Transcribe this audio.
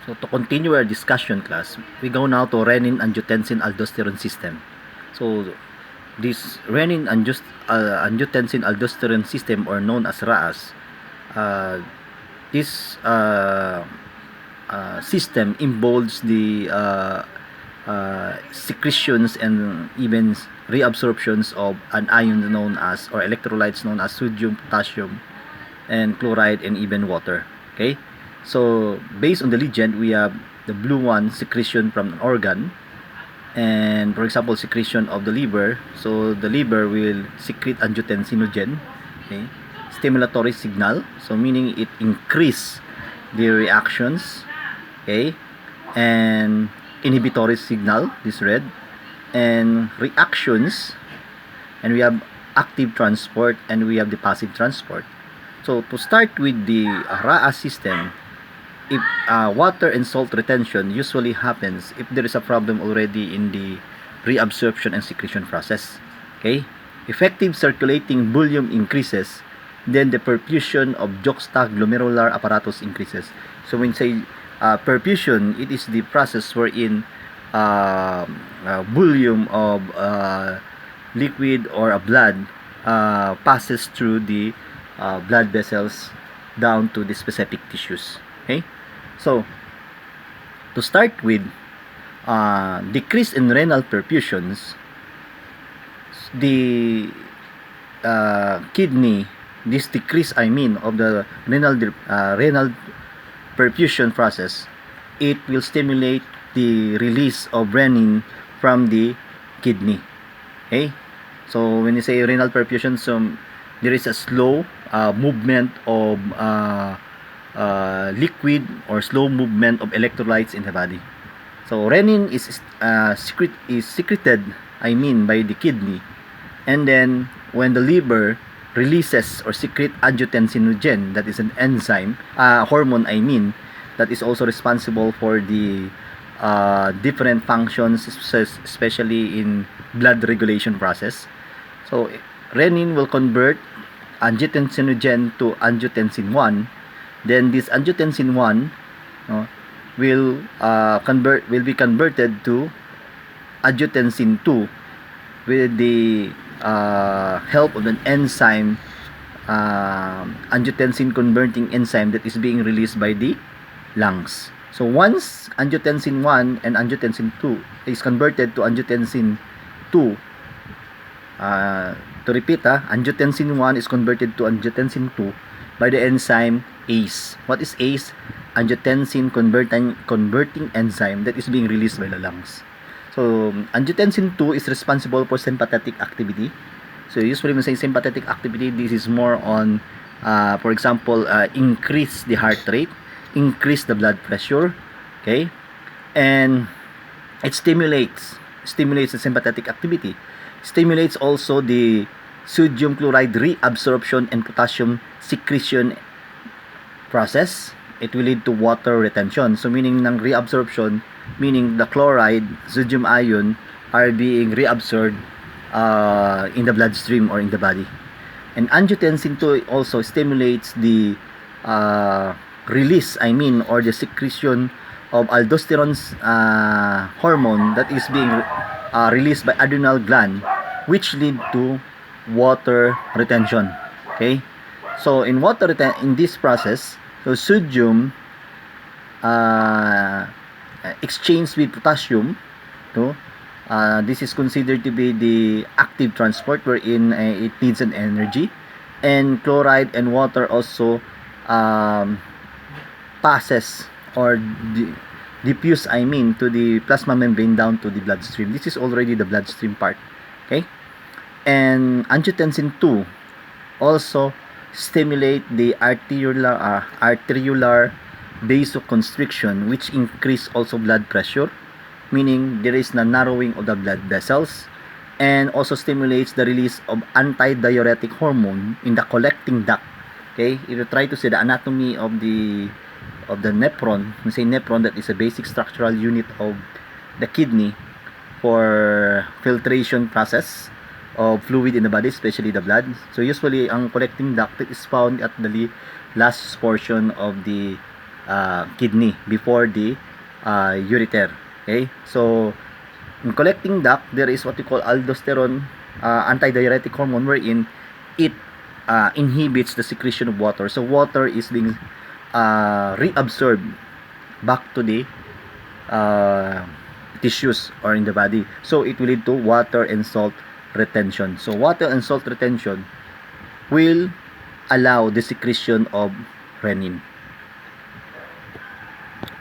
So to continue our discussion, class, we go now to renin angiotensin aldosterone system. So this renin angiotensin aldosterone system, or known as RAAS, this system involves the secretions and even reabsorptions of an ion known as, or electrolytes known as, sodium, potassium, and chloride, and even water. Okay, so based on the legend, we have the blue one, secretion from an organ, and for example secretion of the liver. So the liver will secrete angiotensinogen, okay, stimulatory signal, so meaning it increase the reactions, okay, and inhibitory signal, this red, and reactions, and we have active transport, and we have the passive transport. So to start with the RAAS system, if water and salt retention usually happens if there is a problem already in the reabsorption and secretion process. Okay, effective circulating volume increases, then the perfusion of juxtaglomerular apparatus increases. So when say perfusion, it is the process wherein volume of liquid or a blood passes through the blood vessels down to the specific tissues. Okay, so to start with, decrease in renal perfusions, the kidney, this decrease of the renal perfusion process, it will stimulate the release of renin from the kidney. Okay, so when you say renal perfusion, so there is a slow movement of liquid, or slow movement of electrolytes in the body. So renin is secreted by the kidney, and then when the liver releases or secrete angiotensinogen, that is an enzyme, hormone that is also responsible for the different functions, especially in blood regulation process. So renin will convert angiotensinogen to angiotensin 1. Then this angiotensin 1 will be converted to angiotensin 2 with the help of an enzyme, angiotensin converting enzyme, that is being released by the lungs. So once angiotensin 1 and angiotensin 2 is converted to angiotensin 2, to repeat, angiotensin 1 is converted to angiotensin 2 by the enzyme ACE. What is ACE? Angiotensin converting enzyme that is being released by the lungs. So angiotensin 2 is responsible for sympathetic activity. So usually when say sympathetic activity, this is more on for example, increase the heart rate, increase the blood pressure, okay, and it stimulates the sympathetic activity, stimulates also the sodium chloride reabsorption and potassium secretion process. It will lead to water retention. So meaning ng reabsorption, meaning the chloride, sodium ion are being reabsorbed in the bloodstream or in the body. And angiotensin 2 also stimulates the release, or the secretion of aldosterone hormone that is being released by adrenal gland, which lead to water retention. Okay, so in this process, so sodium exchange with potassium, this is considered to be the active transport, wherein it needs an energy, and chloride and water also passes or diffuse to the plasma membrane down to the bloodstream. This is already the bloodstream part. Okay, and angiotensin 2 also stimulate the arteriolar vasoconstriction, which increase also blood pressure, meaning there is na narrowing of the blood vessels, and also stimulates the release of antidiuretic hormone in the collecting duct. Okay, if you try to see the anatomy of the nephron, we say nephron, that is a basic structural unit of the kidney for filtration process of fluid in the body, especially the blood. So usually ang collecting duct is found at the last portion of the kidney before the ureter. Okay? So, in collecting duct, there is what we call aldosterone, antidiuretic hormone, wherein it inhibits the secretion of water. So, water is being reabsorbed back to the uh, tissues or in the body. So, it will lead to water and salt retention. So, water and salt retention will allow the secretion of renin.